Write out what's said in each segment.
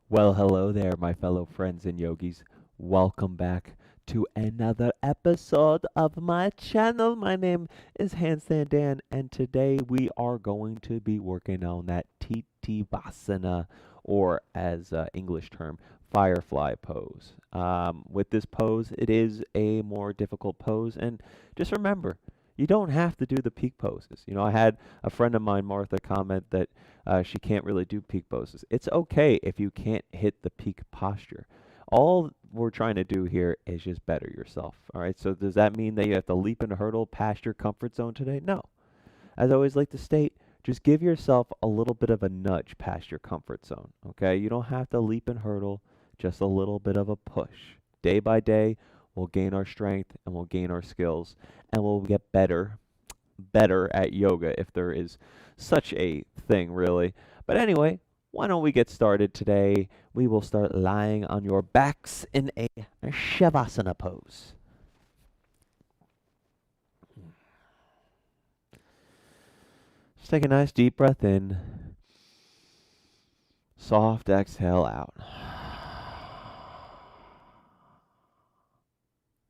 Well, hello there, my fellow friends and yogis. Welcome back to another episode of my channel. My name is Handstand Dan, and today we are going to be working on that Tittibhasana, or as English term, Firefly Pose. With this pose, it is a more difficult pose, and just remember, you don't have to do the peak poses. I had a friend of mine, Martha, comment that she can't really do peak poses. It's okay if you can't hit the peak posture. All we're trying to do here is just better yourself. All right. So does that mean that you have to leap and hurdle past your comfort zone today? No. As I always like to state, just give yourself a little bit of a nudge past your comfort zone. Okay. You don't have to leap and hurdle, just a little bit of a push. Day by day, we'll gain our strength and we'll gain our skills and we'll get better at yoga if there is such a thing, really. But anyway, why don't we get started today? We will start lying on your backs in a Shavasana pose. Just take a nice deep breath in, soft exhale out.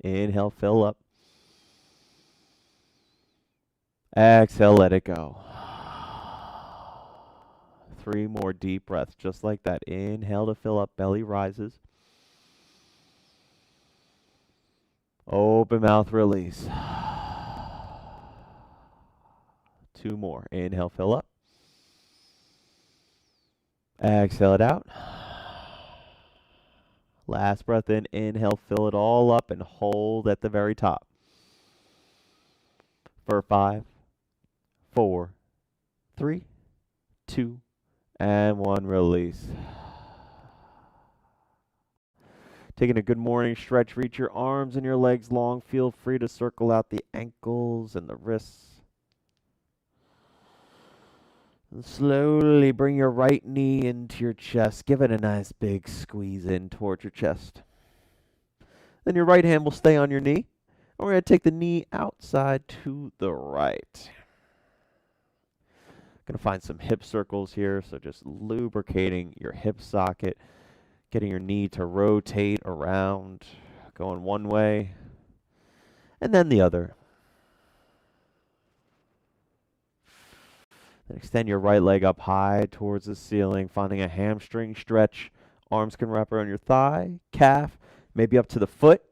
Inhale, fill up. Exhale, let it go. 3 more deep breaths, just like that. Inhale to fill up, belly rises. Open mouth, release. 2 more. Inhale, fill up. Exhale it out. Last breath in. Inhale, fill it all up and hold at the very top. For 5, 4, 3, 2, and 1. Release. Taking a good morning stretch. Reach your arms and your legs long. Feel free to circle out the ankles and the wrists. And slowly bring your right knee into your chest. Give it a nice big squeeze in towards your chest. Then your right hand will stay on your knee. And we're going to take the knee outside to the right. Going to find some hip circles here. So just lubricating your hip socket. Getting your knee to rotate around. Going one way. And then the other. Then extend your right leg up high towards the ceiling, finding a hamstring stretch. Arms can wrap around your thigh, calf, maybe up to the foot.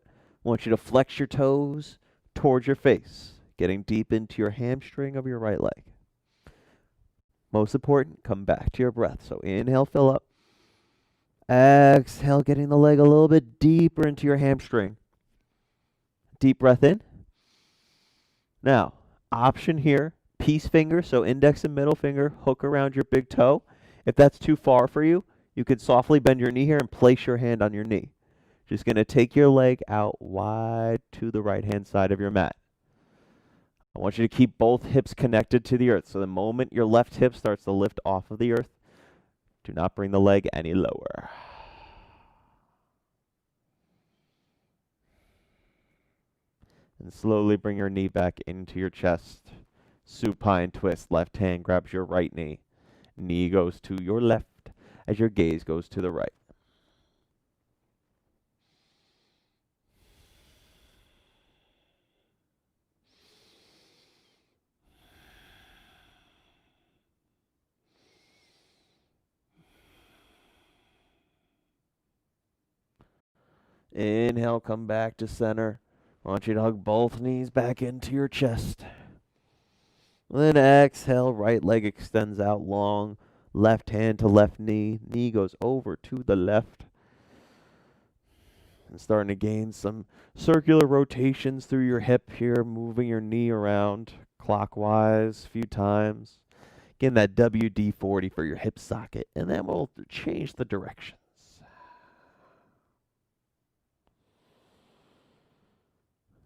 I want you to flex your toes towards your face, getting deep into your hamstring of your right leg. Most important, come back to your breath. So inhale, fill up. Exhale, getting the leg a little bit deeper into your hamstring. Deep breath in. Now, option here. Peace finger, so index and middle finger, hook around your big toe. If that's too far for you, you could softly bend your knee here and place your hand on your knee. Just going to take your leg out wide to the right-hand side of your mat. I want you to keep both hips connected to the earth. So the moment your left hip starts to lift off of the earth, do not bring the leg any lower. And slowly bring your knee back into your chest. Supine twist. Left hand grabs your right knee. Knee goes to your left as your gaze goes to the right. Inhale, come back to center. I want you to hug both knees back into your chest. Then exhale, right leg extends out long, left hand to left knee. Knee goes over to the left. And starting to gain some circular rotations through your hip here, moving your knee around clockwise a few times. Getting that WD-40 for your hip socket, and then we'll change the directions.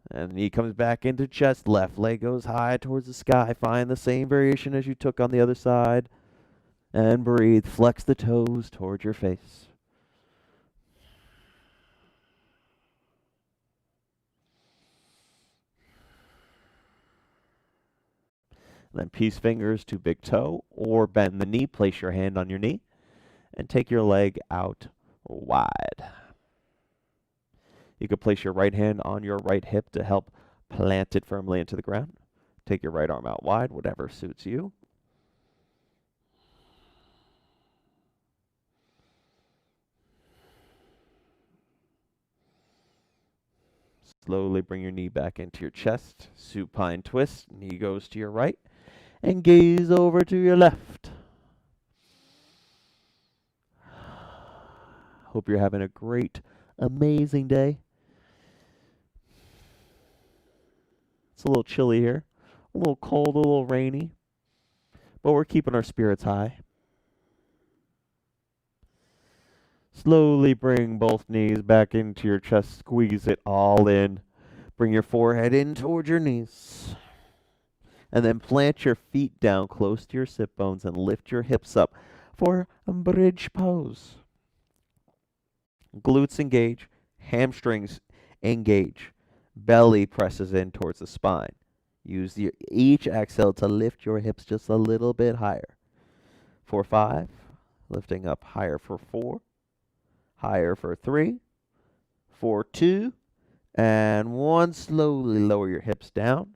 And knee comes back into chest. Left leg goes high towards the sky. Find the same variation as you took on the other side. And breathe. Flex the toes towards your face. Then peace fingers to big toe or bend the knee. Place your hand on your knee. and take your leg out wide. You can place your right hand on your right hip to help plant it firmly into the ground. Take your right arm out wide, whatever suits you. Slowly bring your knee back into your chest. Supine twist. Knee goes to your right. And gaze over to your left. Hope you're having a great, amazing day. It's a little chilly here. A little cold, a little rainy. But we're keeping our spirits high. Slowly bring both knees back into your chest. Squeeze it all in. Bring your forehead in towards your knees. And then plant your feet down close to your sit bones and lift your hips up for a bridge pose. Glutes engage, hamstrings engage. Belly presses in towards the spine. Use each exhale to lift your hips just a little bit higher. For 5, lifting up higher for 4, higher for 3, for 2, and 1. Slowly lower your hips down.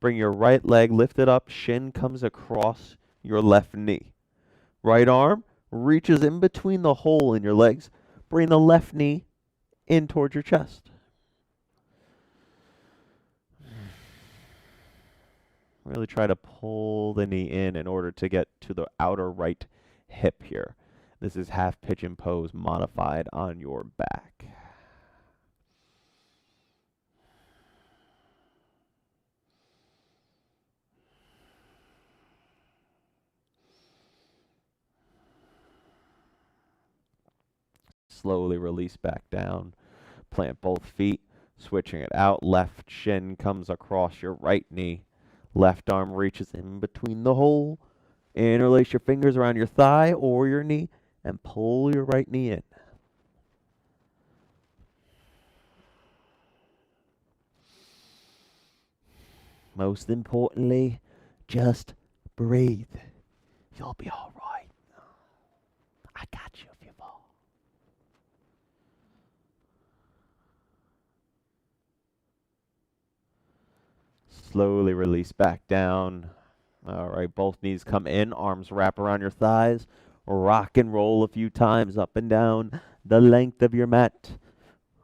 Bring your right leg lifted up, shin comes across your left knee. Right arm reaches in between the hole in your legs. Bring the left knee in towards your chest. Really try to pull the knee in order to get to the outer right hip here. This is half pigeon pose modified on your back. Slowly release back down. Plant both feet, switching it out. Left shin comes across your right knee. Left arm reaches in between the hole. Interlace your fingers around your thigh or your knee and pull your right knee in. Most importantly, just breathe. You'll be all right. I got you if you fall. Slowly release back down. All right, both knees come in, arms wrap around your thighs. Rock and roll a few times up and down the length of your mat.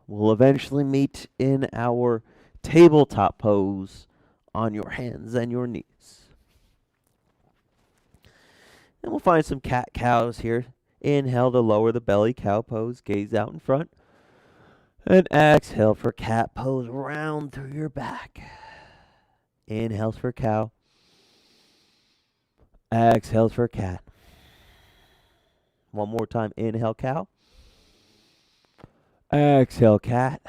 We'll eventually meet in our tabletop pose on your hands and your knees. And we'll find some cat-cows here. Inhale to lower the belly, cow pose, gaze out in front. And exhale for cat pose, round through your back. Inhales for cow. Exhales for cat. One more time. Inhale, cow. Exhale, cat.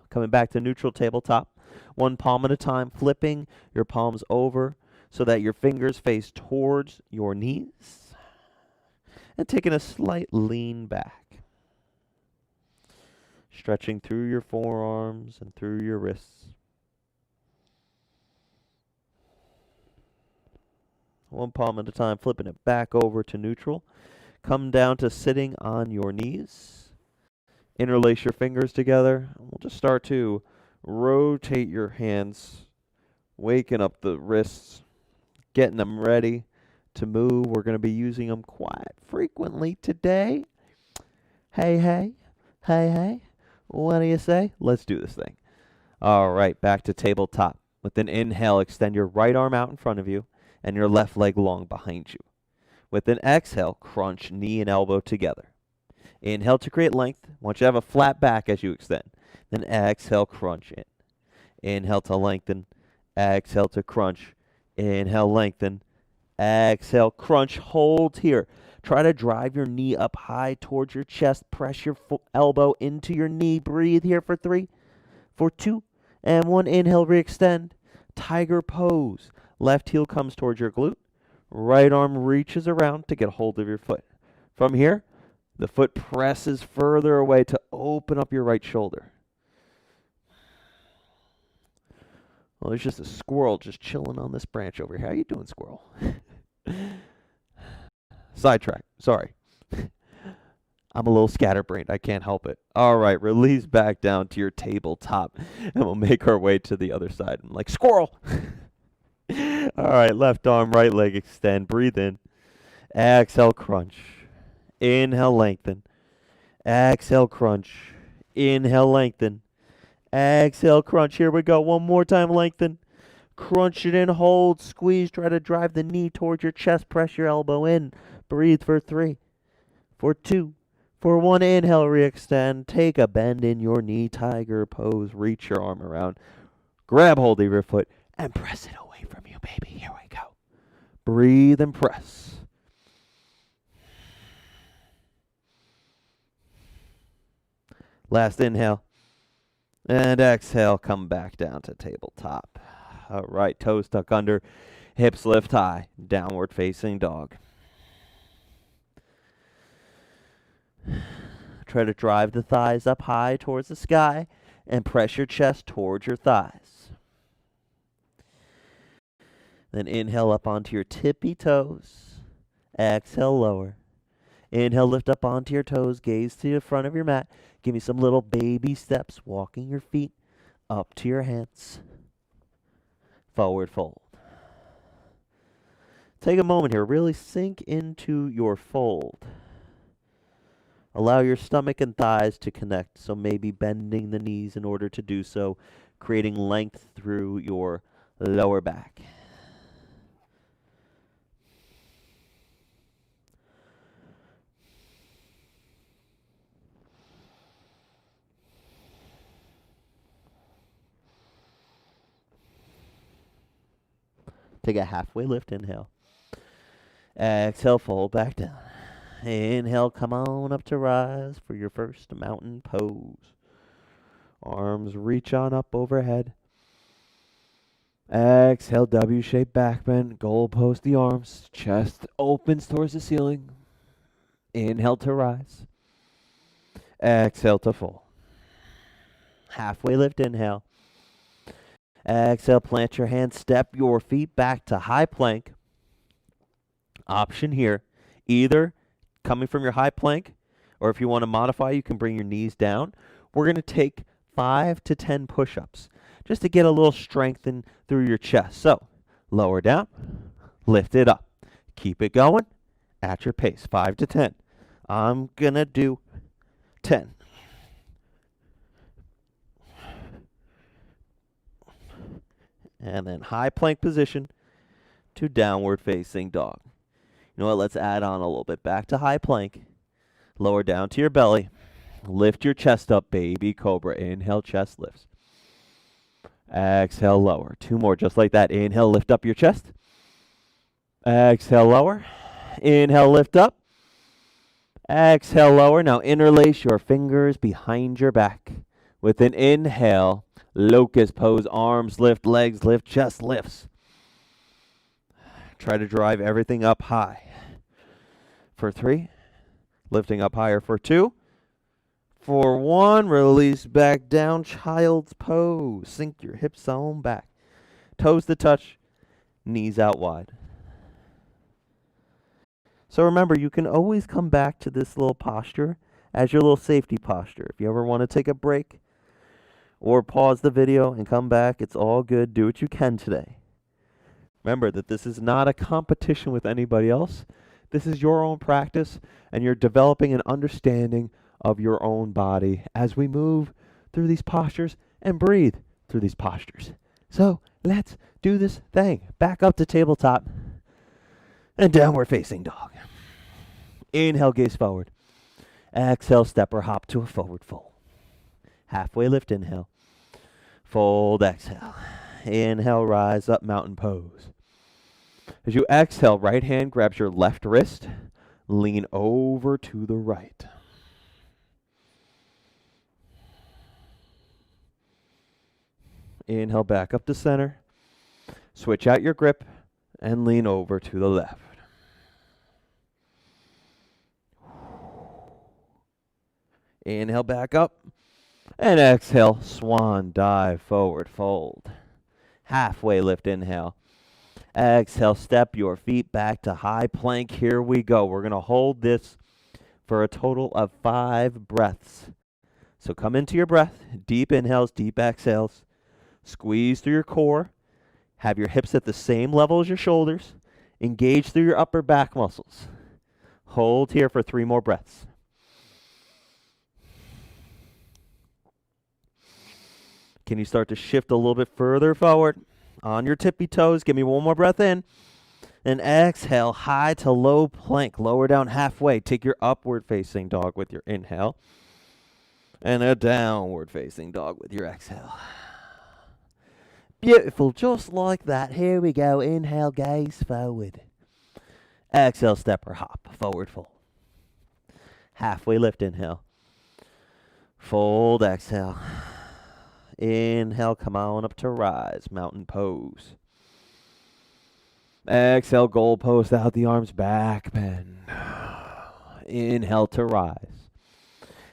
Coming back to neutral tabletop. One palm at a time, flipping your palms over so that your fingers face towards your knees. And taking a slight lean back. Stretching through your forearms and through your wrists. One palm at a time, flipping it back over to neutral. Come down to sitting on your knees. Interlace your fingers together. We'll just start to rotate your hands, waking up the wrists, getting them ready to move. We're going to be using them quite frequently today. Hey, hey, hey, hey. What do you say? Let's do this thing. All right, back to tabletop. With an inhale, extend your right arm out in front of you and your left leg long behind you. With an exhale, crunch knee and elbow together. Inhale to create length. I want you to have a flat back as you extend. Then exhale, crunch in. Inhale to lengthen. Exhale to crunch. Inhale, lengthen. Exhale, crunch. Hold here. Try to drive your knee up high towards your chest. Press your elbow into your knee. Breathe here for 3, for 2, and 1. Inhale, re-extend. Tiger pose. Left heel comes towards your glute. Right arm reaches around to get hold of your foot. From here, the foot presses further away to open up your right shoulder. Well, there's just a squirrel just chilling on this branch over here. How you doing, squirrel? Sidetrack. Sorry. I'm a little scatterbrained. I can't help it. All right, release back down to your tabletop, and we'll make our way to the other side. I'm like, squirrel. All right, left arm, right leg extend. Breathe in. Exhale, crunch. Inhale, lengthen. Exhale, crunch. Inhale, lengthen. Exhale, crunch. Here we go. One more time, lengthen. Crunch it in, hold, squeeze. Try to drive the knee towards your chest. Press your elbow in. Breathe for 3, for 2, for 1. Inhale, re-extend. Take a bend in your knee, tiger pose. Reach your arm around. Grab hold of your foot and press it away from you, baby. Here we go. Breathe and press. Last inhale. And exhale, come back down to tabletop. All right, toes tuck under, hips lift high, downward facing dog. Try to drive the thighs up high towards the sky and press your chest towards your thighs. Then inhale up onto your tippy toes. Exhale, lower. Inhale, lift up onto your toes, gaze to the front of your mat. Give me some little baby steps, walking your feet up to your hands. Forward fold. Take a moment here, really sink into your fold. Allow your stomach and thighs to connect, so maybe bending the knees in order to do so, creating length through your lower back. Take a halfway lift, inhale. Exhale, fold back down. Inhale, come on up to rise for your first mountain pose. Arms reach on up overhead. Exhale, W-shaped back bend. Goal post the arms. Chest opens towards the ceiling. Inhale to rise. Exhale to fold. Halfway lift, inhale. Exhale, plant your hands, step your feet back to high plank. Option here, either coming from your high plank, or if you want to modify, you can bring your knees down. We're going to take 5 to 10 push-ups just to get a little strengthen through your chest. So, lower down, lift it up. Keep it going at your pace, 5 to 10. I'm going to do 10. And then high plank position to downward facing dog. You know what? Let's add on a little bit. Back to high plank. Lower down to your belly. Lift your chest up, baby cobra. Inhale, chest lifts. Exhale, lower. 2 more, just like that. Inhale, lift up your chest. Exhale, lower. Inhale, lift up. Exhale, lower. Now interlace your fingers behind your back. With an inhale, locust pose, arms lift, legs lift, chest lifts. Try to drive everything up high. For 3, lifting up higher for 2. For 1, release back down, child's pose. Sink your hips on back. Toes to touch, knees out wide. So remember, you can always come back to this little posture as your little safety posture. If you ever want to take a break or pause the video and come back, it's all good. Do what you can today. Remember that this is not a competition with anybody else. This is your own practice, and you're developing an understanding of your own body as we move through these postures and breathe through these postures. So let's do this thing. Back up to tabletop and downward facing dog. Inhale, gaze forward. Exhale, step or hop to a forward fold. Halfway lift, inhale. Fold, exhale. Inhale, rise up, mountain pose. As you exhale, right hand grabs your left wrist. Lean over to the right. Inhale, back up to center. Switch out your grip and lean over to the left. Inhale, back up. And exhale, swan dive, forward fold. Halfway lift, inhale. Exhale, step your feet back to high plank. Here we go. We're going to hold this for a total of 5 breaths. So come into your breath, deep inhales, deep exhales. Squeeze through your core. Have your hips at the same level as your shoulders. Engage through your upper back muscles. Hold here for 3 more breaths. Can you start to shift a little bit further forward on your tippy toes? Give me 1 more breath in. And exhale, high to low plank. Lower down halfway. Take your upward facing dog with your inhale. And a downward facing dog with your exhale. Beautiful, just like that. Here we go. Inhale, gaze forward. Exhale, step or hop, forward fold. Halfway lift, inhale. Fold, exhale. Inhale, come on up to rise, mountain pose. Exhale, goal post out the arms, back bend. Inhale to rise.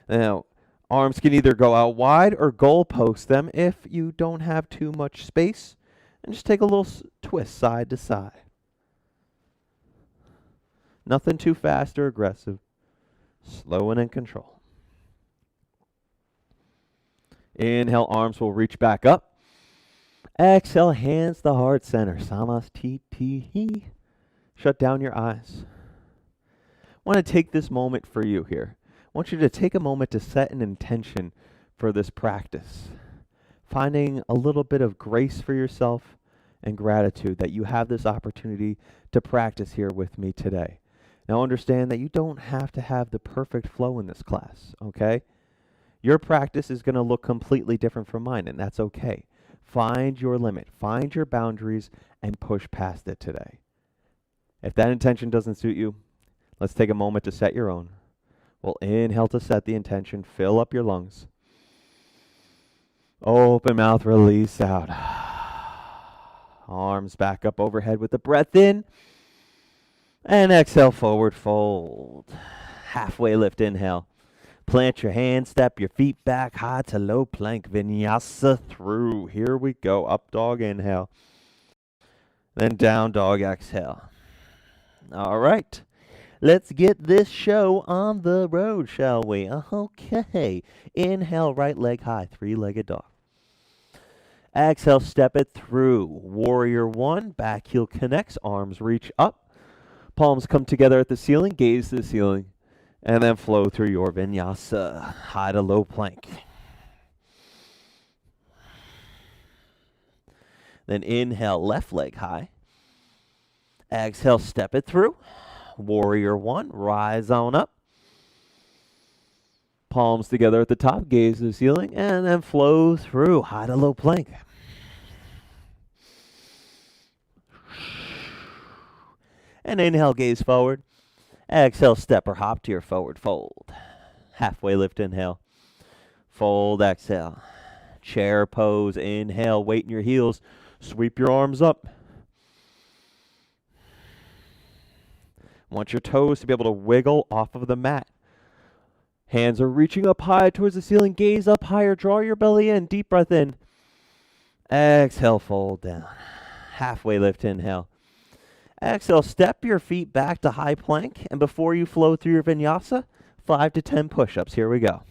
Now, arms can either go out wide or goal post them if you don't have too much space. And just take a little twist side to side. Nothing too fast or aggressive. Slow and in control. Inhale, arms will reach back up. Exhale, hands to heart center. Namaste. Shut down your eyes. I want to take this moment for you here. I want you to take a moment to set an intention for this practice. Finding a little bit of grace for yourself and gratitude that you have this opportunity to practice here with me today. Now understand that you don't have to have the perfect flow in this class, okay? Your practice is going to look completely different from mine, and that's okay. Find your limit, find your boundaries, and push past it today. If that intention doesn't suit you, let's take a moment to set your own. We'll inhale to set the intention, fill up your lungs. Open mouth, release out. Arms back up overhead with the breath in. And exhale, forward fold. Halfway lift, inhale. Plant your hands, step your feet back, high to low plank, vinyasa through. Here we go, up dog, inhale. Then down dog, exhale. All right, let's get this show on the road, shall we? Okay, inhale, right leg high, 3-legged dog. Exhale, step it through. Warrior 1, back heel connects, arms reach up. Palms come together at the ceiling, gaze to the ceiling. And then flow through your vinyasa, high to low plank. Then inhale, left leg high. Exhale, step it through. Warrior 1, rise on up. Palms together at the top, gaze to the ceiling, and then flow through, high to low plank. And inhale, gaze forward. Exhale, step or hop to your forward fold. Halfway lift, inhale. Fold, exhale. Chair pose, inhale, weight in your heels. Sweep your arms up. Want your toes to be able to wiggle off of the mat. Hands are reaching up high towards the ceiling. Gaze up higher, draw your belly in. Deep breath in. Exhale, fold down. Halfway lift, inhale. Exhale, step your feet back to high plank, and before you flow through your vinyasa, 5 to 10 push-ups. Here we go.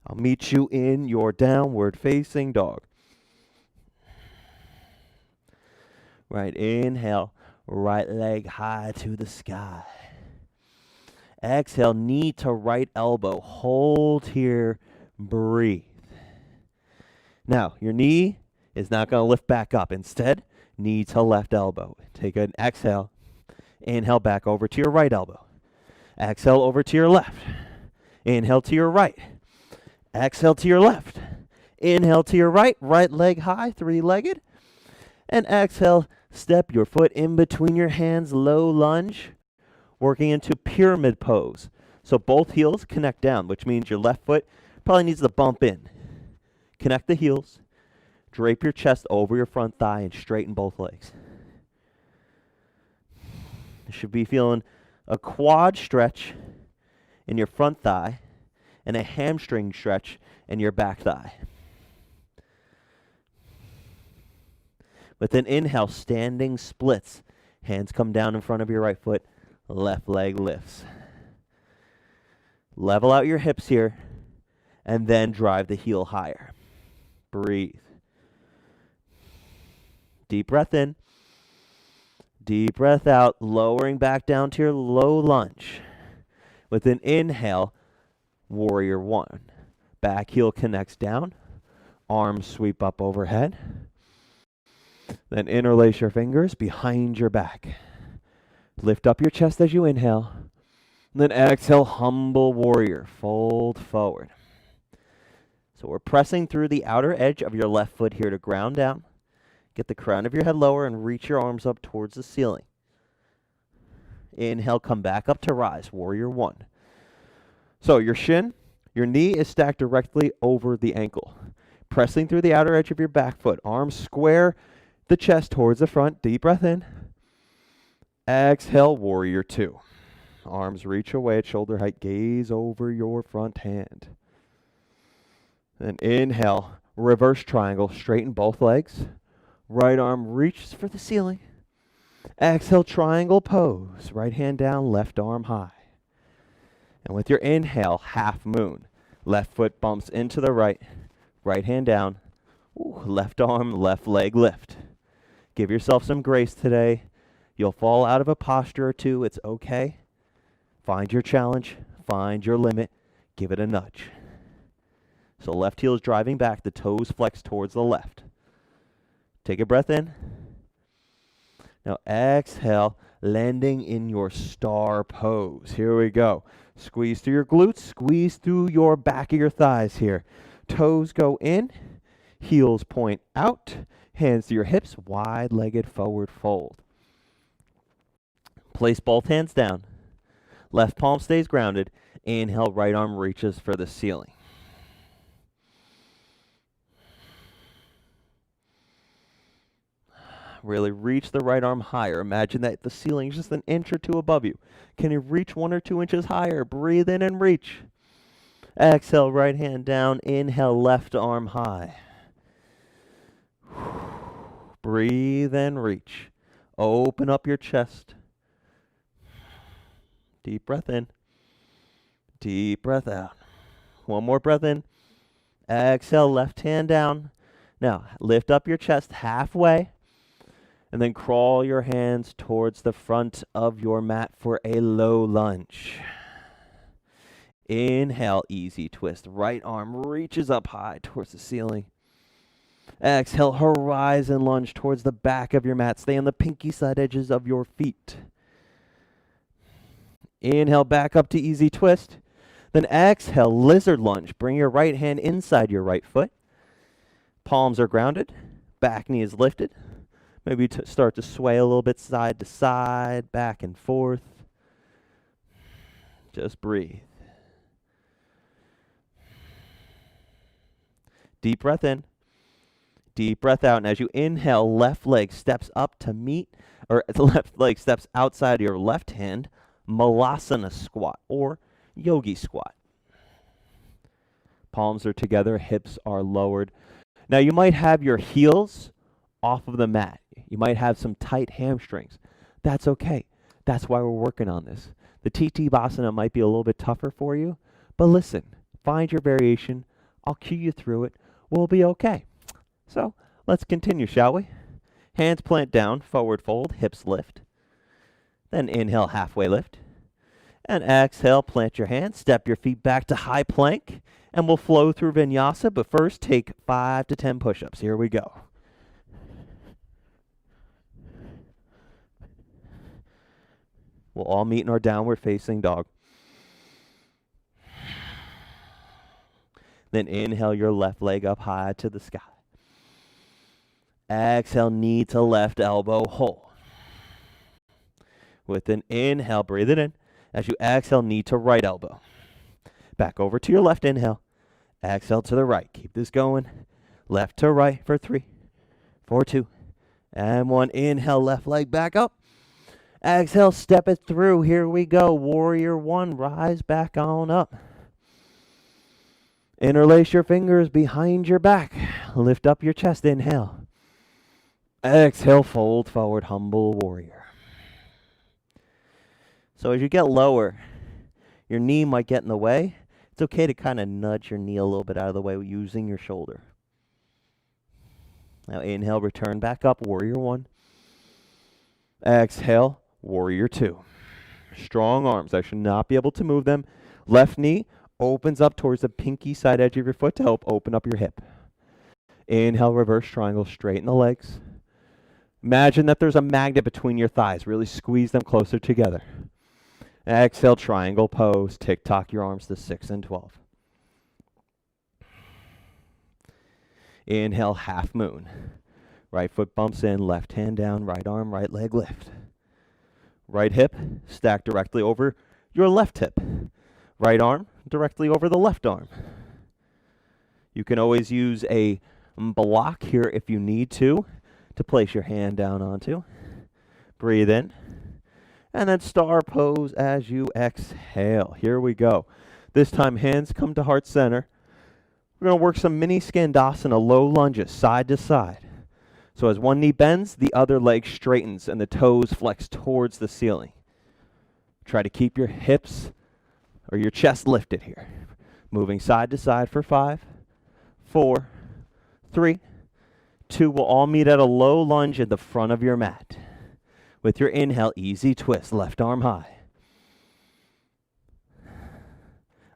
I'll meet you in your downward facing dog. Right, inhale, right leg high to the sky. Exhale, knee to right elbow. Hold here. Breathe. Now, your knee is not going to lift back up. Instead, knee to left elbow. Take an exhale. Inhale back over to your right elbow. Exhale over to your left. Inhale to your right. Exhale to your left. Inhale to your right. Right leg high, 3-legged. And exhale, step your foot in between your hands, low lunge, working into pyramid pose. So both heels connect down, which means your left foot probably needs to bump in. Connect the heels. Drape your chest over your front thigh and straighten both legs. You should be feeling a quad stretch in your front thigh and a hamstring stretch in your back thigh. With an inhale, standing splits. Hands come down in front of your right foot. Left leg lifts. Level out your hips here, and then drive the heel higher. Breathe. Deep breath in. Deep breath out, lowering back down to your low lunge. With an inhale, warrior one. Back heel connects down. Arms sweep up overhead. Then interlace your fingers behind your back. Lift up your chest as you inhale. Then exhale, humble warrior. Fold forward. So we're pressing through the outer edge of your left foot here to ground down. Get the crown of your head lower and reach your arms up towards the ceiling. Inhale, come back up to rise, warrior one. So your shin, your knee is stacked directly over the ankle. Pressing through the outer edge of your back foot. Arms square the chest towards the front. Deep breath in. Exhale, warrior two. Arms reach away at shoulder height. Gaze over your front hand. Then inhale, reverse triangle. Straighten both legs. Right arm reaches for the ceiling. Exhale, triangle pose. Right hand down, left arm high. And with your inhale, half moon. Left foot bumps into the right. Right hand down. Ooh, left arm, left leg lift. Give yourself some grace today. You'll fall out of a posture or two. It's okay. Find your challenge. Find your limit. Give it a nudge. So left heel is driving back. The toes flex towards the left. Take a breath in. Now exhale, landing in your star pose. Here we go. Squeeze through your glutes. Squeeze through your back of your thighs here. Toes go in. Heels point out. Hands to your hips. Wide-legged forward fold. Place both hands down. Left palm stays grounded. Inhale, right arm reaches for the ceiling. Really reach the right arm higher. Imagine that the ceiling is just an inch or two above you. Can you reach 1 or 2 inches higher? Breathe in and reach. Exhale, right hand down. Inhale, left arm high. Breathe and reach. Open up your chest. Deep breath in. Deep breath out. One more breath in. Exhale, left hand down. Now, lift up your chest halfway. And then crawl your hands towards the front of your mat for a low lunge. Inhale, easy twist. Right arm reaches up high towards the ceiling. Exhale, horizon lunge towards the back of your mat. Stay on the pinky side edges of your feet. Inhale, back up to easy twist. Then exhale, lizard lunge. Bring your right hand inside your right foot. Palms are grounded. Back knee is lifted. Maybe start to sway a little bit side to side, back and forth. Just breathe. Deep breath in. Deep breath out. And as you inhale, left leg steps up to meet, or the left leg steps outside your left hand, malasana squat or yogi squat. Palms are together, hips are lowered. Now you might have your heels off of the mat. You might have some tight hamstrings. That's okay. That's why we're working on this. The Tittibhasana might be a little bit tougher for you, but listen, find your variation. I'll cue you through it. We'll be okay. So let's continue, shall we? Hands plant down, forward fold, hips lift. Then inhale, halfway lift. And exhale, plant your hands, step your feet back to high plank, and we'll flow through Vinyasa, but first take 5 to 10 push-ups. Here we go. We'll all meet in our downward facing dog. Then inhale your left leg up high to the sky. Exhale, knee to left elbow, hold. With an inhale, breathe it in. As you exhale, knee to right elbow. Back over to your left inhale. Exhale to the right. Keep this going. Left to right for 3, 4, 2, and 1. Inhale, left leg back up. Exhale, step it through. Here we go. Warrior one, rise back on up. Interlace your fingers behind your back. Lift up your chest. Inhale. Exhale, fold forward, humble warrior. So as you get lower, your knee might get in the way. It's okay to kind of nudge your knee a little bit out of the way using your shoulder. Now inhale, return back up, warrior one. Exhale, warrior two. Strong arms. I should not be able to move them. Left knee opens up towards the pinky side edge of your foot to help open up your hip. Inhale, reverse triangle, straighten the legs. Imagine that there's a magnet between your thighs. Really squeeze them closer together. Exhale, triangle pose. Tick-tock your arms to 6 and 12. Inhale, half moon. Right foot bumps in, left hand down, right arm, right leg lift. Right hip stacked directly over your left hip. Right arm directly over the left arm. You can always use a block here if you need to place your hand down onto. Breathe in. And then star pose as you exhale. Here we go. This time hands come to heart center. We're going to work some mini skandasana, low lunges, side to side. So as one knee bends, the other leg straightens and the toes flex towards the ceiling. Try to keep your hips or your chest lifted here. Moving side to side for 5, 4, 3, 2. We'll all meet at a low lunge at the front of your mat. With your inhale, easy twist, left arm high.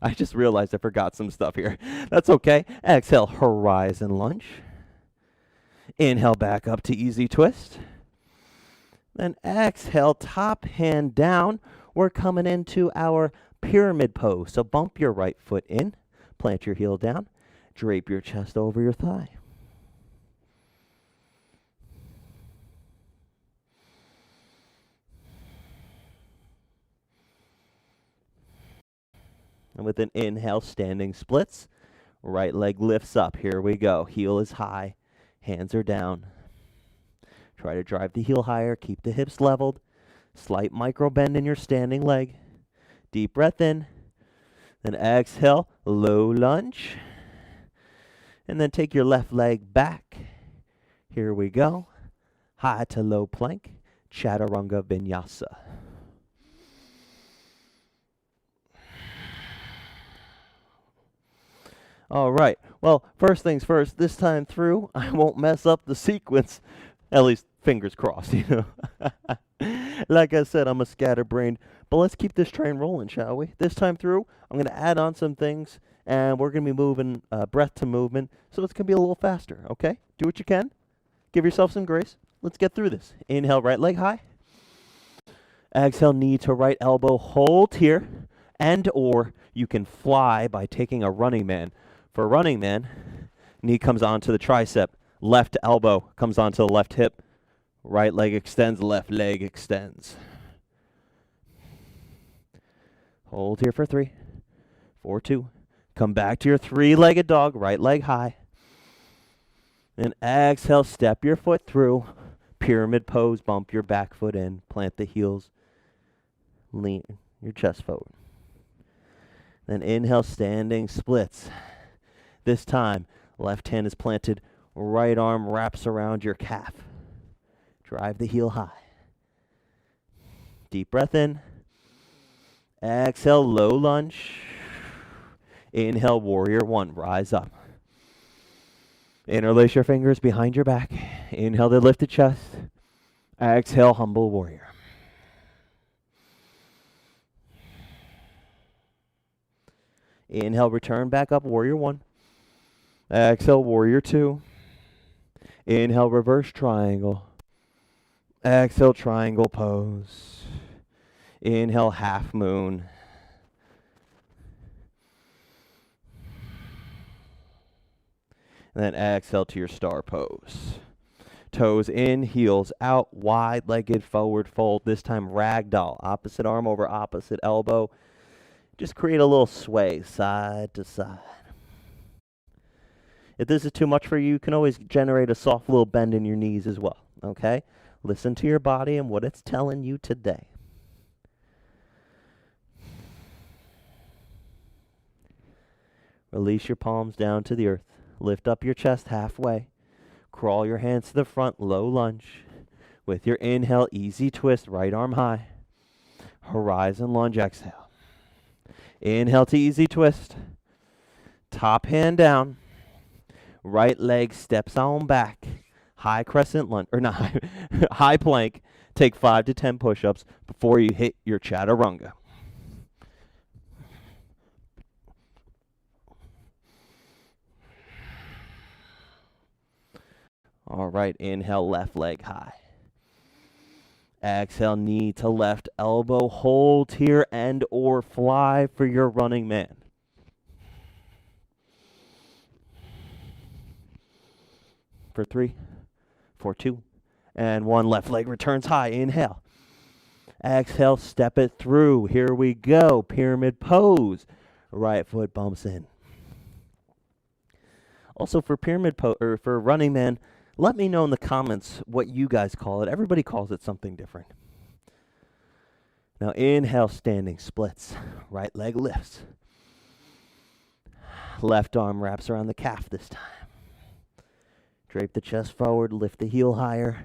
I just realized I forgot some stuff here. That's okay. Exhale, horizon lunge. Inhale, back up to easy twist. Then exhale, top hand down. We're coming into our pyramid pose. So bump your right foot in, plant your heel down, drape your chest over your thigh. And with an inhale, standing splits. Right leg lifts up. Here we go. Heel is high. Hands are down. Try to drive the heel higher. Keep the hips leveled. Slight micro bend in your standing leg. Deep breath in. Then exhale, low lunge. And then take your left leg back. Here we go. High to low plank. Chaturanga Vinyasa. All right. Well, first things first, this time through, I won't mess up the sequence. At least, fingers crossed, you know. Like I said, I'm a scatterbrained. But let's keep this train rolling, shall we? This time through, I'm going to add on some things, and we're going to be moving breath to movement, so it's going to be a little faster, okay? Do what you can. Give yourself some grace. Let's get through this. Inhale, right leg high. Exhale, knee to right elbow. Hold here, and or you can fly by taking a running man. For running man, knee comes onto the tricep, left elbow comes onto the left hip, right leg extends, left leg extends. Hold here for 3, 4, 2. Come back to your 3-legged dog, right leg high. And exhale, step your foot through, pyramid pose, bump your back foot in, plant the heels, lean your chest forward. Then inhale, standing splits. This time, left hand is planted, right arm wraps around your calf. Drive the heel high. Deep breath in. Exhale, low lunge. Inhale, warrior one, rise up. Interlace your fingers behind your back. Inhale to lift the chest. Exhale, humble warrior. Inhale, return back up, warrior one. Exhale, warrior two. Inhale, reverse triangle. Exhale, triangle pose. Inhale, half moon. And then exhale to your star pose. Toes in, heels out, wide-legged forward fold. This time ragdoll, opposite arm over opposite elbow. Just create a little sway side to side. If this is too much for you, you can always generate a soft little bend in your knees as well, okay? Listen to your body and what it's telling you today. Release your palms down to the earth. Lift up your chest halfway. Crawl your hands to the front, low lunge. With your inhale, easy twist, right arm high. Horizon lunge, exhale. Inhale to easy twist. Top hand down. Right leg steps on back. High crescent lunge, or not high, high plank. Take 5 to 10 push-ups before you hit your chaturanga. All right, inhale, left leg high. Exhale, knee to left elbow. Hold here and or fly for your running man. For 3, for 2, and 1. Left leg returns high. Inhale. Exhale, step it through. Here we go. Pyramid pose. Right foot bumps in. Also for pyramid pose, or for running man, let me know in the comments what you guys call it. Everybody calls it something different. Now inhale, standing splits. Right leg lifts. Left arm wraps around the calf this time. Drape the chest forward, lift the heel higher.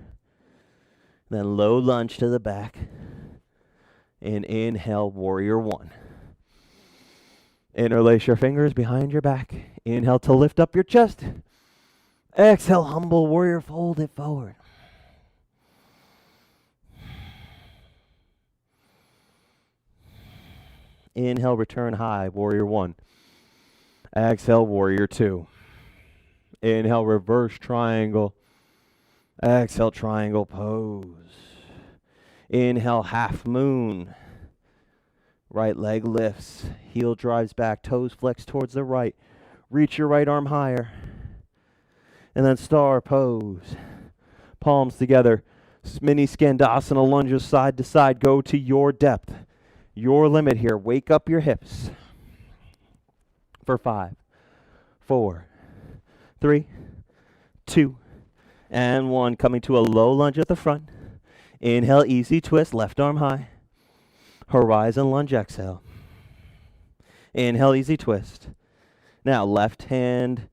Then low lunge to the back. And inhale, warrior 1. Interlace your fingers behind your back. Inhale to lift up your chest. Exhale, humble warrior, fold it forward. Inhale, return high, warrior 1. Exhale, warrior 2. Inhale, reverse triangle. Exhale, triangle pose. Inhale, half moon. Right leg lifts. Heel drives back. Toes flex towards the right. Reach your right arm higher. And then star pose. Palms together. Mini skandasana lunges side to side. Go to your depth. Your limit here. Wake up your hips. For 5, 4, 3, 2, and 1. Coming to a low lunge at the front. Inhale, easy twist, left arm high. Horizon lunge, exhale. Inhale, easy twist. Now, left hand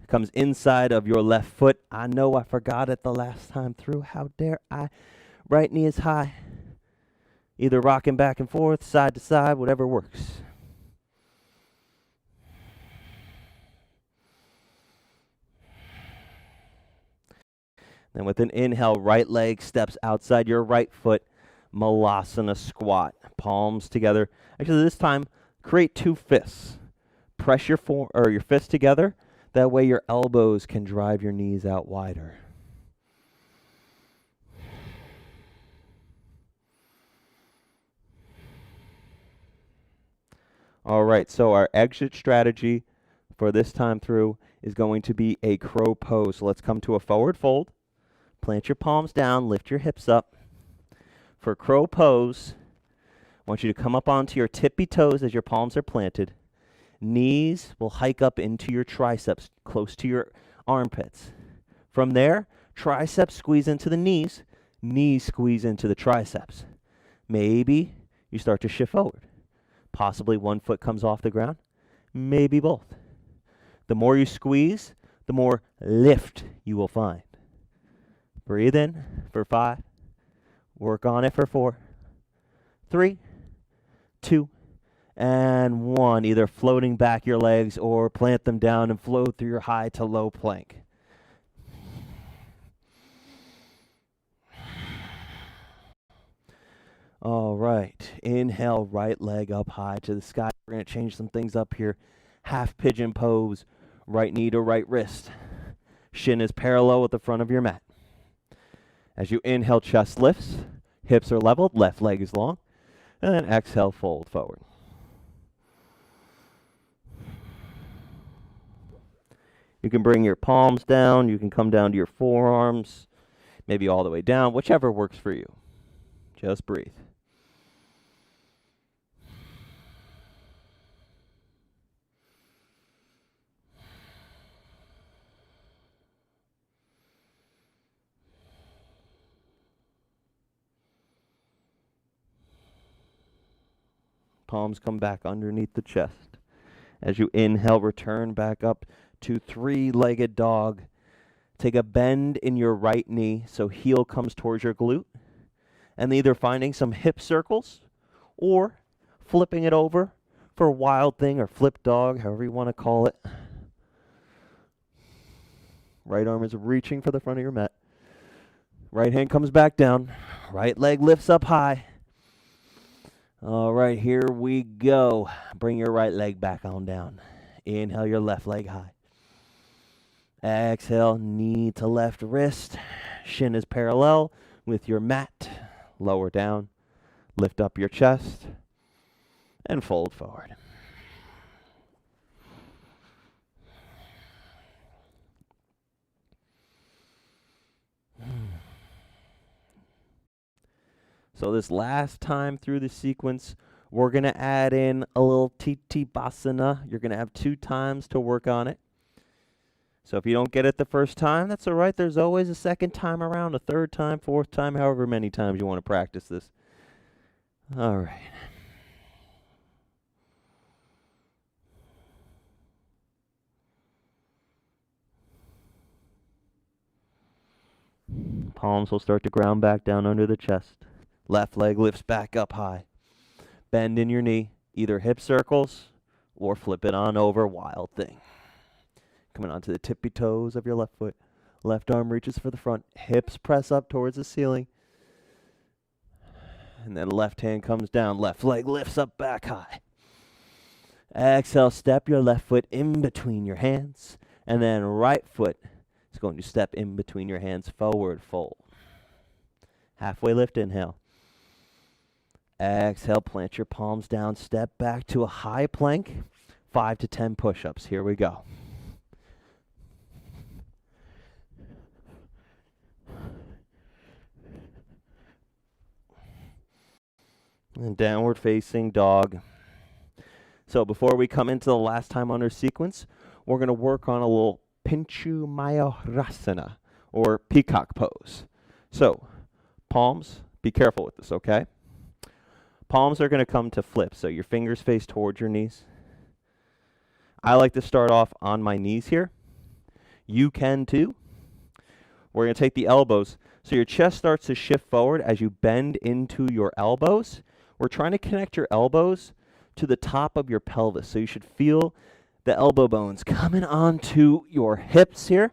comes inside of your left foot. I know I forgot it the last time through. How dare I? Right knee is high. Either rocking back and forth, side to side, whatever works. Then with an inhale, right leg steps outside your right foot. Malasana squat. Palms together. Actually, this time, create 2 fists. Press your fists together. That way your elbows can drive your knees out wider. All right, so our exit strategy for this time through is going to be a crow pose. So let's come to a forward fold. Plant your palms down, lift your hips up. For crow pose, I want you to come up onto your tippy toes as your palms are planted. Knees will hike up into your triceps, close to your armpits. From there, triceps squeeze into the knees squeeze into the triceps. Maybe you start to shift forward. Possibly one foot comes off the ground, maybe both. The more you squeeze, the more lift you will find. Breathe in for 5. Work on it for 4, 3, 2, and 1. Either floating back your legs or plant them down and float through your high to low plank. All right. Inhale, right leg up high to the sky. We're going to change some things up here. Half pigeon pose. Right knee to right wrist. Shin is parallel with the front of your mat. As you inhale, chest lifts. Hips are leveled. Left leg is long. And then exhale, fold forward. You can bring your palms down. You can come down to your forearms. Maybe all the way down. Whichever works for you. Just breathe. Palms come back underneath the chest. As you inhale, return back up to 3-legged dog. Take a bend in your right knee so heel comes towards your glute. And either finding some hip circles or flipping it over for a wild thing or flip dog, however you want to call it. Right arm is reaching for the front of your mat. Right hand comes back down. Right leg lifts up high. All right, here we go. Bring your right leg back on down. Inhale your left leg high. Exhale, knee to left wrist. Shin is parallel with your mat. Lower down. Lift up your chest. And fold forward. So this last time through the sequence, we're going to add in a little Tittibhasana. You're going to have 2 times to work on it. So if you don't get it the first time, that's all right. There's always a second time around, a third time, fourth time, however many times you want to practice this. All right. Palms will start to ground back down under the chest. Left leg lifts back up high. Bend in your knee, either hip circles or flip it on over, wild thing. Coming onto the tippy toes of your left foot. Left arm reaches for the front. Hips press up towards the ceiling. And then left hand comes down. Left leg lifts up back high. Exhale, step your left foot in between your hands. And then right foot is going to step in between your hands, forward fold. Halfway lift, inhale. Exhale, plant your palms down, step back to a high plank, 5 to 10 push-ups. Here we go. And downward facing dog. So before we come into the last time on our sequence, we're going to work on a little Pinchu Mayurasana, or peacock pose. So palms, be careful with this, okay? Palms are going to come to flip, so your fingers face towards your knees. I like to start off on my knees here. You can too. We're going to take the elbows, so your chest starts to shift forward as you bend into your elbows. We're trying to connect your elbows to the top of your pelvis, so you should feel the elbow bones coming onto your hips here,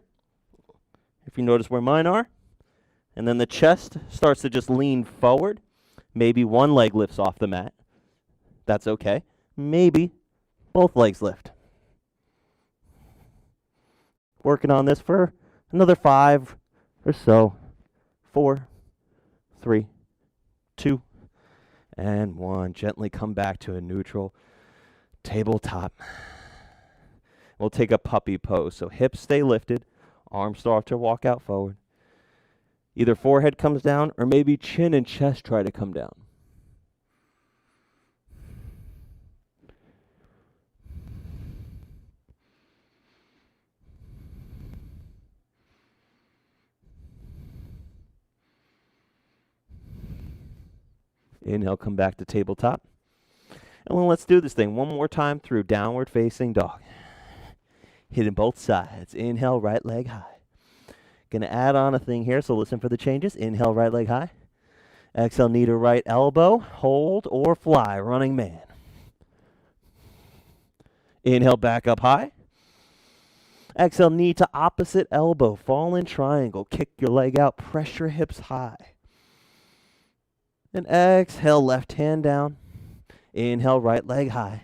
if you notice where mine are. And then the chest starts to just lean forward. Maybe one leg lifts off the mat. That's okay. Maybe both legs lift. Working on this for another 5 or so. 4, 3, 2, and 1. Gently come back to a neutral tabletop. We'll take a puppy pose. So hips stay lifted. Arms start to walk out forward. Either forehead comes down or maybe chin and chest try to come down. Inhale, come back to tabletop. And then let's do this thing one more time through downward facing dog. Hitting both sides. Inhale, right leg high. Gonna add on a thing here, so listen for the changes. Inhale, right leg high. Exhale, knee to right elbow. Hold or fly, running man. Inhale, back up high. Exhale, knee to opposite elbow. Fall in triangle. Kick your leg out. Press your hips high. And exhale, left hand down. Inhale, right leg high.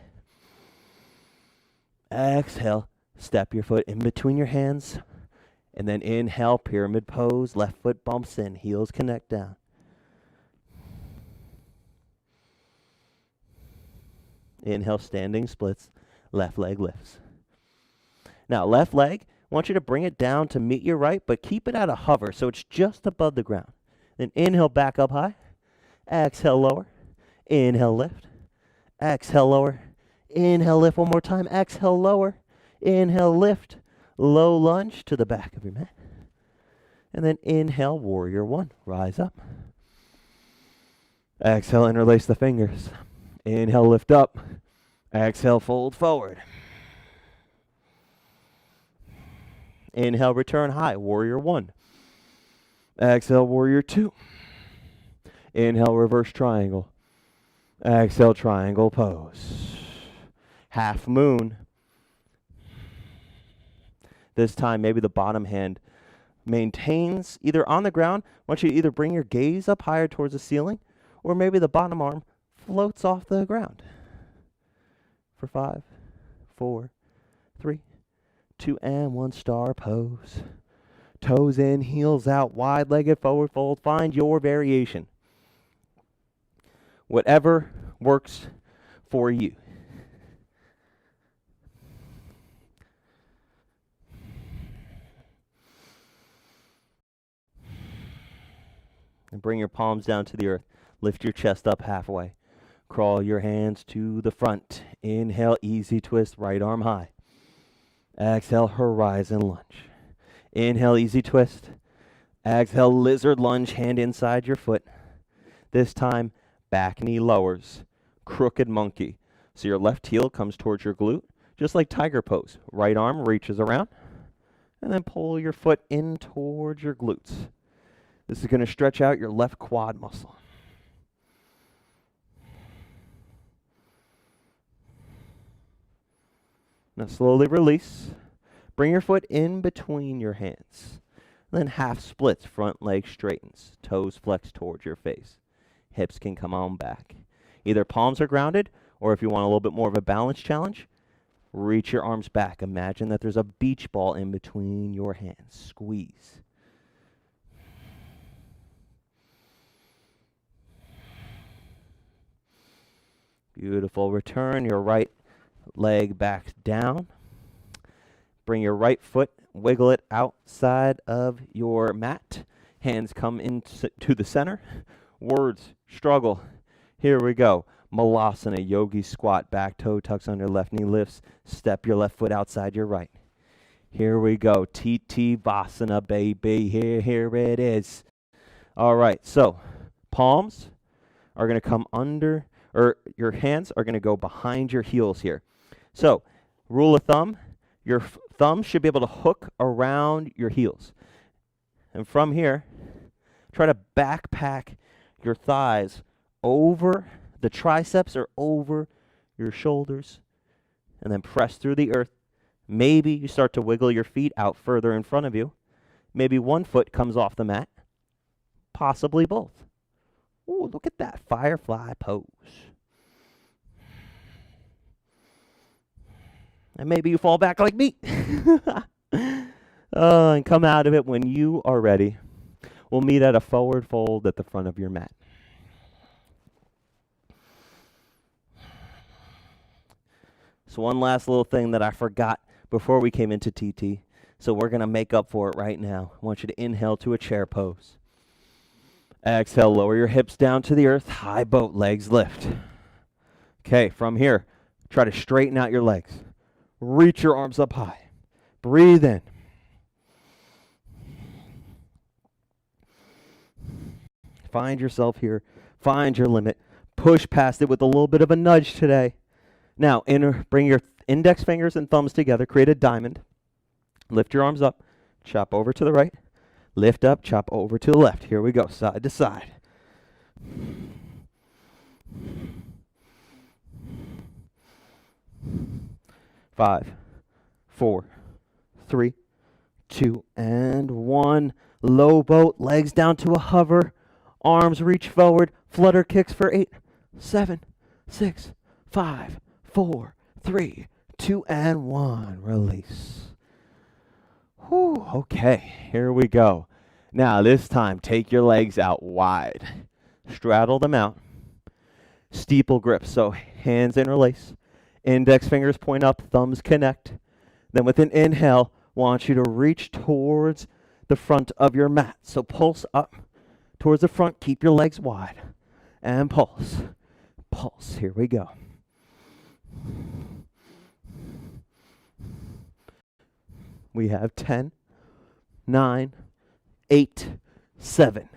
Exhale, step your foot in between your hands. And then inhale, pyramid pose. Left foot bumps in. Heels connect down. Inhale, standing splits. Left leg lifts. Now, left leg, I want you to bring it down to meet your right, but keep it at a hover so it's just above the ground. Then inhale, back up high. Exhale, lower. Inhale, lift. Exhale, lower. Inhale, lift one more time. Exhale, lower. Inhale, lift. Low lunge to the back of your mat. And then inhale, warrior one. Rise up. Exhale, interlace the fingers. Inhale, lift up. Exhale, fold forward. Inhale, return high, warrior one. Exhale, warrior two. Inhale, reverse triangle. Exhale, triangle pose. Half moon. This time, maybe the bottom hand maintains either on the ground. I want you to either bring your gaze up higher towards the ceiling, or maybe the bottom arm floats off the ground. For 5, 4, 3, 2, and 1, star pose. Toes in, heels out, wide-legged forward fold. Find your variation. Whatever works for you. And bring your palms down to the earth. Lift your chest up halfway. Crawl your hands to the front. Inhale, easy twist, right arm high. Exhale, horizon lunge. Inhale, easy twist. Exhale, lizard lunge, hand inside your foot. This time, back knee lowers. Crooked monkey. So your left heel comes towards your glute, just like tiger pose. Right arm reaches around, and then pull your foot in towards your glutes. This is going to stretch out your left quad muscle. Now slowly release. Bring your foot in between your hands. Then half splits, front leg straightens. Toes flex towards your face. Hips can come on back. Either palms are grounded, or if you want a little bit more of a balance challenge, reach your arms back. Imagine that there's a beach ball in between your hands. Squeeze. Beautiful. Return your right leg back down. Bring your right foot, wiggle it outside of your mat. Hands come into the center. Words, struggle. Here we go. Malasana, yogi squat, back toe tucks under left knee lifts. Step your left foot outside your right. Here we go. Tittibhasana, baby. Here it is. All right, so palms are going to come under, or your hands are going to go behind your heels here. So, rule of thumb, your thumb should be able to hook around your heels. And from here, try to backpack your thighs over the triceps or over your shoulders, and then press through the earth. Maybe you start to wiggle your feet out further in front of you. Maybe one foot comes off the mat, possibly both. Ooh, look at that, Firefly Pose. And maybe you fall back like me. And come out of it when you are ready. We'll meet at a forward fold at the front of your mat. So one last little thing that I forgot before we came into TT. So we're going to make up for it right now. I want you to inhale to a chair pose. Exhale, lower your hips down to the earth. High boat, legs lift. Okay, from here, try to straighten out your legs. Reach your arms up high. Breathe in. Find yourself here. Find your limit. Push past it with a little bit of a nudge today. Now, bring your index fingers and thumbs together. Create a diamond. Lift your arms up. Chop over to the right. Lift up. Chop over to the left. Here we go. Side to side. Five, 4, 3, 2, and 1. Low boat, legs down to a hover. Arms reach forward. Flutter kicks for 8, 7, 6, 5, 4, 3, 2, and 1. Release. Whew, okay, here we go. Now this time, take your legs out wide. Straddle them out. Steeple grip, so hands interlace. Index fingers point up, thumbs connect. Then with an inhale, want you to reach towards the front of your mat. So pulse up towards the front, keep your legs wide. And pulse. Pulse, here we go. We have 10, 9, 8, 7,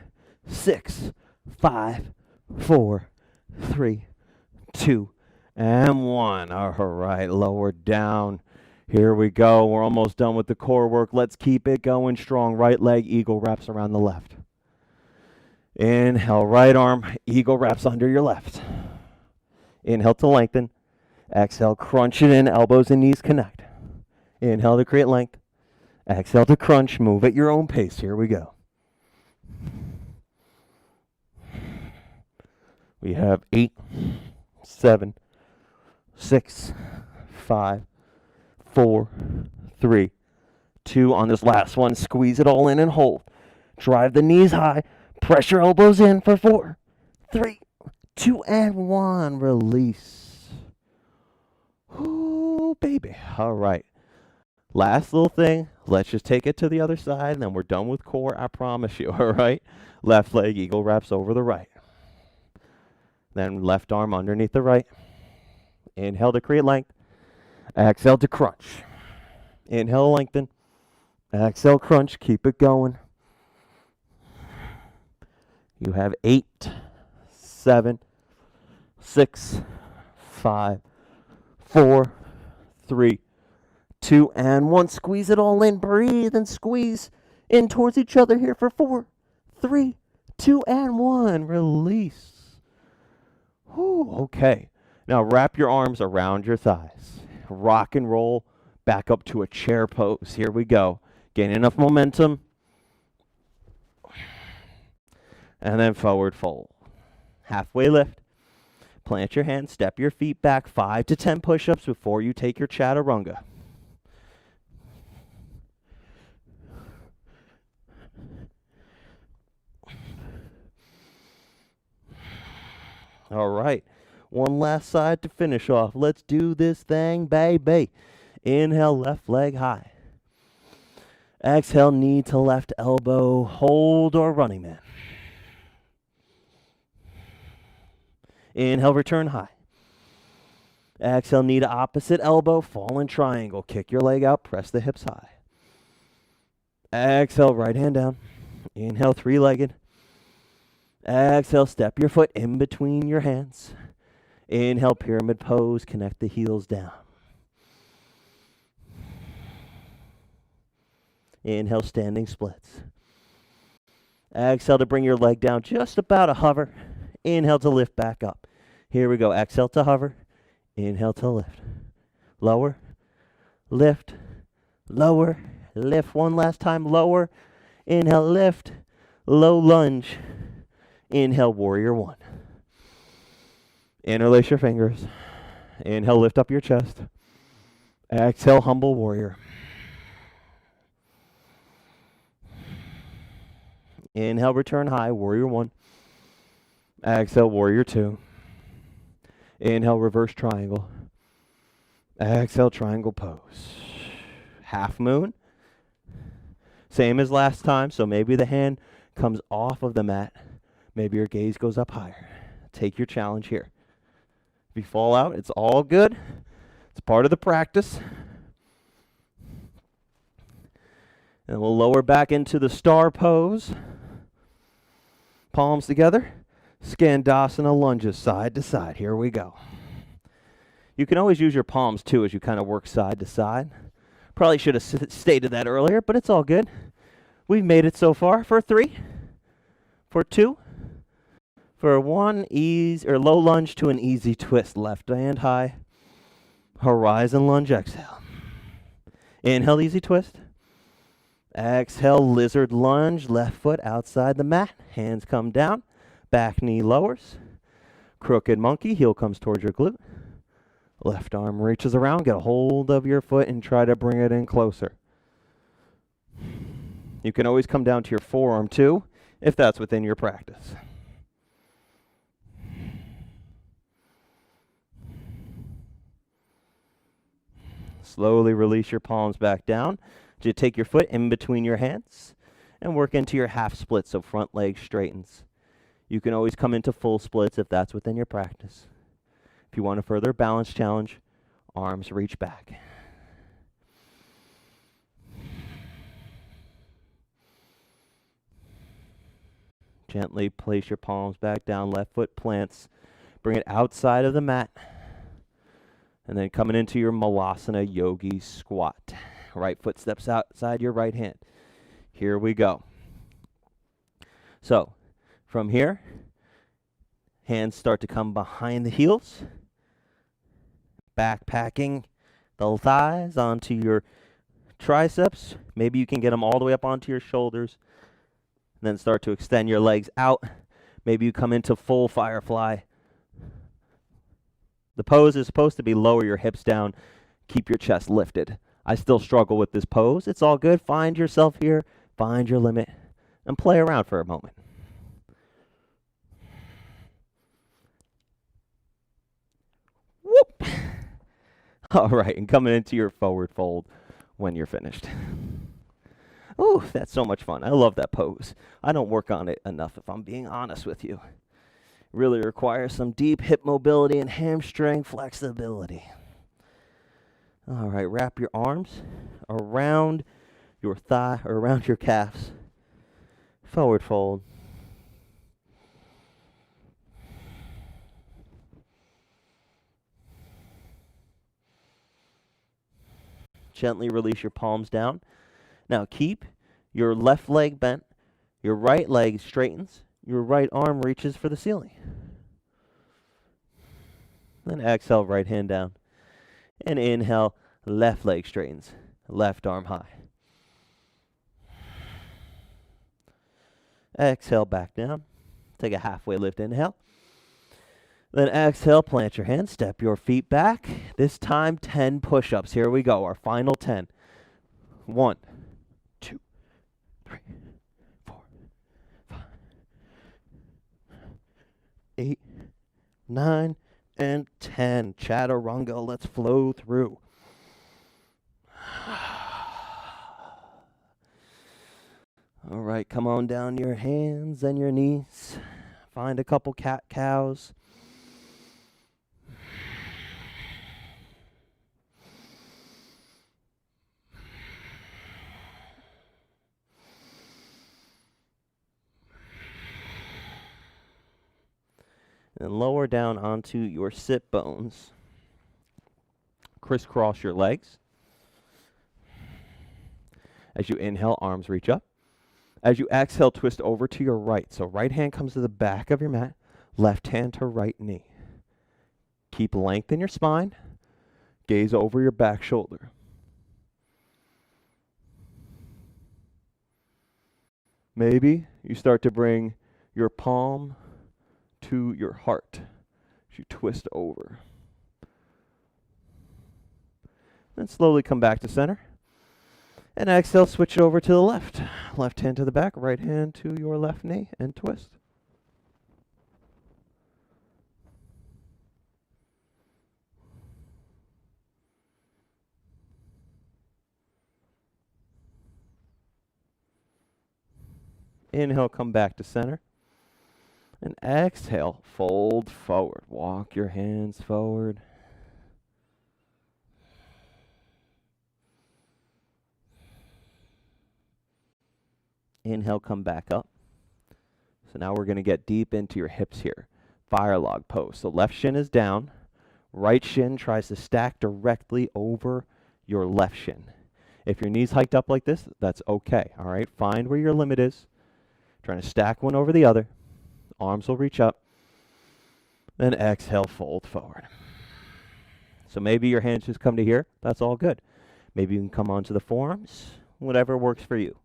6, 5, 4, 3, 2, and 1. All right, lower down. Here we go. We're almost done with the core work. Let's keep it going strong. Right leg, eagle wraps around the left. Inhale, right arm, eagle wraps under your left. Inhale to lengthen. Exhale, crunch it in, elbows and knees connect. Inhale to create length. Exhale to crunch, move at your own pace. Here we go. We have 8, 7, 6, 5, 4, 3, 2. On this last one, squeeze it all in and hold. Drive the knees high. Press your elbows in for 4, 3, 2, and 1. Release. Ooh, baby. All right. Last little thing. Let's just take it to the other side, and then we're done with core, I promise you. All right. Left leg, eagle wraps over the right. Then left arm underneath the right. Inhale to create length. Exhale to crunch. Inhale, lengthen. Exhale, crunch. Keep it going. You have 8, 7, 6, 5, 4, 3, 2, and 1. Squeeze it all in. Breathe and squeeze in towards each other here for 4, 3, 2, and 1. Release. Whew, okay. Now wrap your arms around your thighs. Rock and roll back up to a chair pose. Here we go. Gain enough momentum. And then forward fold. Halfway lift. Plant your hands, step your feet back. 5 to 10 push-ups before you take your chaturanga. All right. One last side to finish off. Let's do this thing, baby. Inhale, left leg high. Exhale, knee to left elbow. Hold or running man. Inhale, return high. Exhale, knee to opposite elbow, fall in triangle. Kick your leg out, press the hips high. Exhale, right hand down. Inhale, three-legged. Exhale, step your foot in between your hands. Inhale, pyramid pose, connect the heels down. Inhale, standing splits. Exhale to bring your leg down, just about a hover. Inhale to lift back up. Here we go. Exhale to hover. Inhale to lift. Lower. Lift. Lower. Lift one last time. Lower. Inhale, lift. Low lunge. Inhale, warrior one. Interlace your fingers. Inhale, lift up your chest. Exhale, humble warrior. Inhale, return high, warrior one. Exhale, warrior two. Inhale, reverse triangle. Exhale, triangle pose. Half moon. Same as last time, so maybe the hand comes off of the mat. Maybe your gaze goes up higher. Take your challenge here. If you fall out, it's all good. It's part of the practice. And we'll lower back into the star pose. Palms together. Skandasana lunges side to side. Here we go. You can always use your palms too as you kind of work side to side. Probably should have stated that earlier, but it's all good. We've made it so far for 3, for 2, for 1, ease or low lunge to an easy twist. Left hand high. Horizon lunge, exhale. Inhale, easy twist. Exhale, lizard lunge, left foot outside the mat. Hands come down, back knee lowers. Crooked monkey, heel comes towards your glute. Left arm reaches around, get a hold of your foot and try to bring it in closer. You can always come down to your forearm too, if that's within your practice. Slowly release your palms back down. Just take your foot in between your hands and work into your half split so front leg straightens. You can always come into full splits if that's within your practice. If you want a further balance challenge, arms reach back. Gently place your palms back down, left foot plants. Bring it outside of the mat. Maybe your gaze goes up higher. Take your challenge here. If you fall out, it's all good. It's part of the practice. If you want a further balance challenge, arms reach back. Gently place your palms back down, left foot plants. Bring it outside of the mat. And then coming into your Malasana Yogi squat. Right foot steps outside your right hand. Here we go. So, from here, hands start to come behind the heels. Backpacking the thighs onto your triceps. Maybe you can get them all the way up onto your shoulders. Then start to extend your legs out. Maybe you come into full Firefly. The pose is supposed to be lower your hips down, keep your chest lifted. I still struggle with this pose. It's all good. Find yourself here, find your limit, and play around for a moment. Whoop! All right, and coming into your forward fold when you're finished. Oh, that's so much fun. I love that pose. I don't work on it enough, if I'm being honest with you. Really requires some deep hip mobility and hamstring flexibility. All right, wrap your arms around your thigh or around your calves. Forward fold. Gently release your palms down. Now keep your left leg bent, your right leg straightens, your right arm reaches for the ceiling. Then exhale, right hand down. And inhale, left leg straightens, left arm high. Exhale, back down. Take a halfway lift, inhale. Then exhale, plant your hands, step your feet back. This time, 10 push-ups. Here we go, our final 10. 1, 2, 3, 4, 5, 8, 9, and 10. Chaturanga, let's flow through. All right, come on down your hands and your knees. Find a couple cat-cows. And lower down onto your sit bones. Crisscross your legs. As you inhale, arms reach up. As you exhale, twist over to your right. So right hand comes to the back of your mat, left hand to right knee. Keep length in your spine. Gaze over your back shoulder. Maybe you start to bring your palm to your heart as you twist over. Then slowly come back to center. And exhale, switch it over to the left. Left hand to the back, right hand to your left knee, and twist. Inhale, come back to center. And exhale, fold forward. Walk your hands forward. Inhale, come back up. So now we're going to get deep into your hips here. Fire log pose. So left shin is down. Right shin tries to stack directly over your left shin. If your knee's hiked up like this, that's okay. All right, find where your limit is. Trying to stack one over the other. Arms will reach up. Then exhale, fold forward. So maybe your hands just come to here. That's all good. Maybe you can come onto the forearms. Whatever works for you.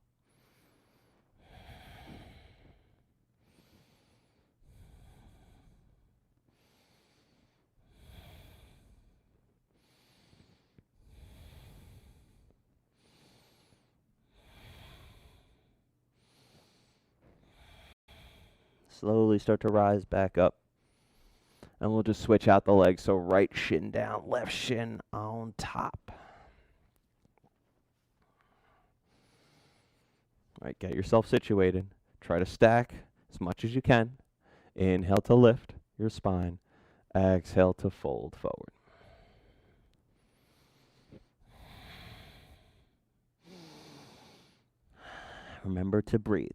Slowly start to rise back up. And we'll just switch out the legs. So right shin down, left shin on top. All right, get yourself situated. Try to stack as much as you can. Inhale to lift your spine. Exhale to fold forward. Remember to breathe.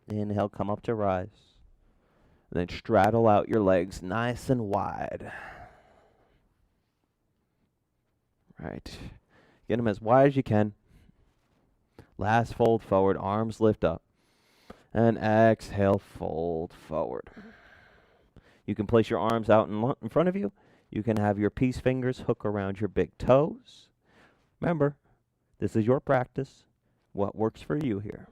Inhale, come up to rise. And then straddle out your legs nice and wide. Right. Get them as wide as you can. Last fold forward, arms lift up. And exhale, fold forward. You can place your arms out in front of you. You can have your peace fingers hook around your big toes. Remember, this is your practice. What works for you here?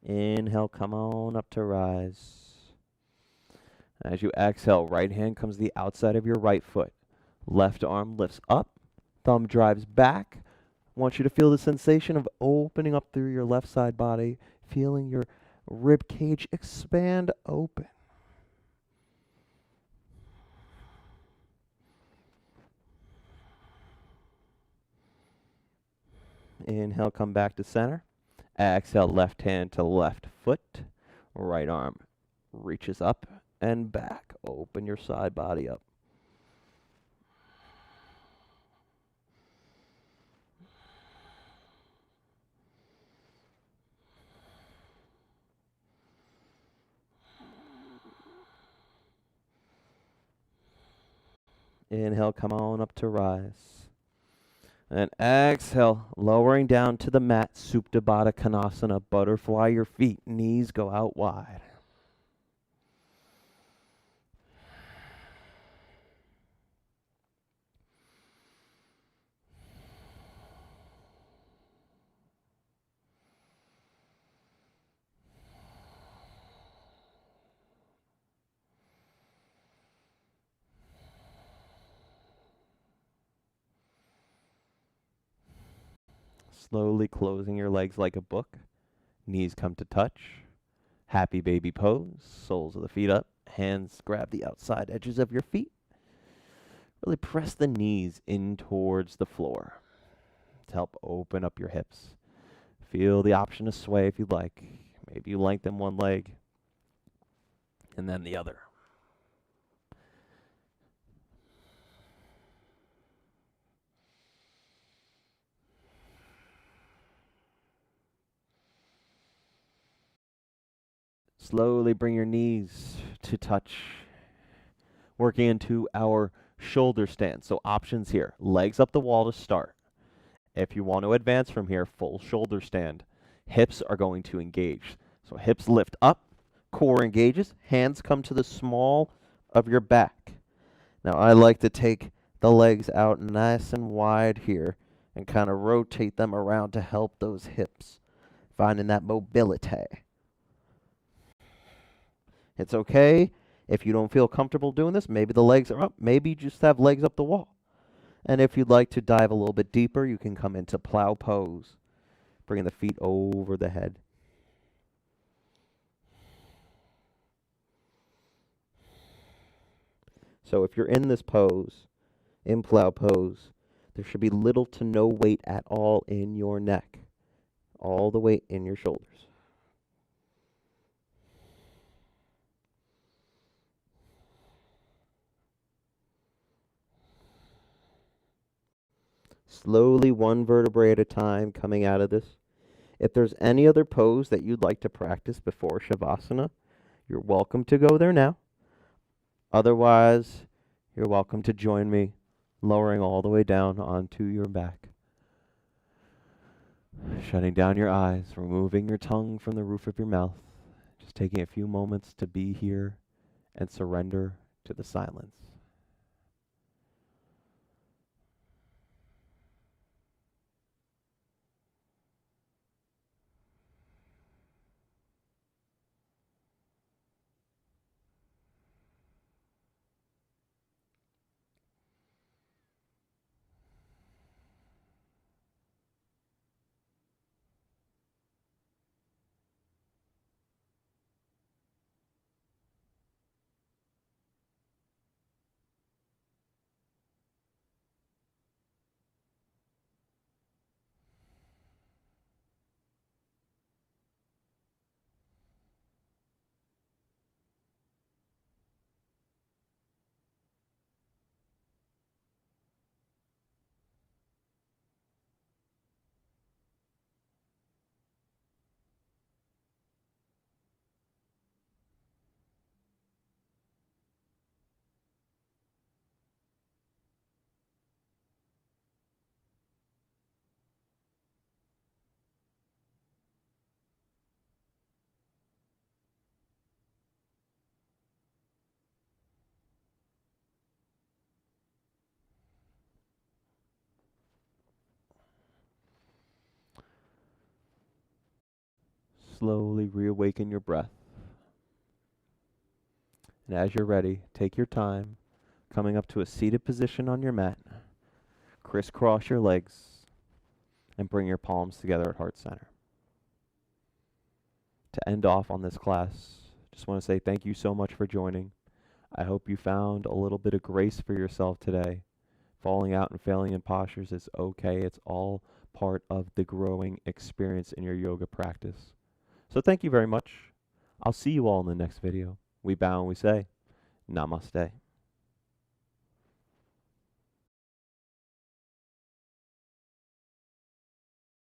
Inhale, come on up to rise. As you exhale, right hand comes to the outside of your right foot. Left arm lifts up, thumb drives back. I want you to feel the sensation of opening up through your left side body, feeling your rib cage expand open. Inhale, come back to center. Exhale, left hand to left foot. Right arm reaches up and back. Open your side body up. Inhale, come on up to rise. And exhale, lowering down to the mat, Supta Baddha Konasana. Butterfly your feet, knees go out wide. Slowly closing your legs like a book. Knees come to touch. Happy baby pose. Soles of the feet up. Hands grab the outside edges of your feet. Really press the knees in towards the floor to help open up your hips. Feel the option to sway if you'd like. Maybe you lengthen one leg and then the other. Slowly bring your knees to touch. Working into our shoulder stand. So options here. Legs up the wall to start. If you want to advance from here, full shoulder stand. Hips are going to engage. So hips lift up, core engages, hands come to the small of your back. Now I like to take the legs out nice and wide here and kind of rotate them around to help those hips, finding that mobility. It's okay if you don't feel comfortable doing this. Maybe the legs are up. Maybe you just have legs up the wall. And if you'd like to dive a little bit deeper, you can come into plow pose, bringing the feet over the head. So if you're in this pose, in plow pose, there should be little to no weight at all in your neck. All the weight in your shoulders. Slowly, one vertebrae at a time, coming out of this. If there's any other pose that you'd like to practice before Shavasana, you're welcome to go there now. Otherwise, you're welcome to join me, lowering all the way down onto your back. Shutting down your eyes, removing your tongue from the roof of your mouth. Just taking a few moments to be here and surrender to the silence. Slowly reawaken your breath. And as you're ready, take your time, coming up to a seated position on your mat. Crisscross your legs and bring your palms together at heart center. To end off on this class, just want to say thank you so much for joining. I hope you found a little bit of grace for yourself today. Falling out and failing in postures is okay. It's all part of the growing experience in your yoga practice. So thank you very much. I'll see you all in the next video. We bow and we say, Namaste.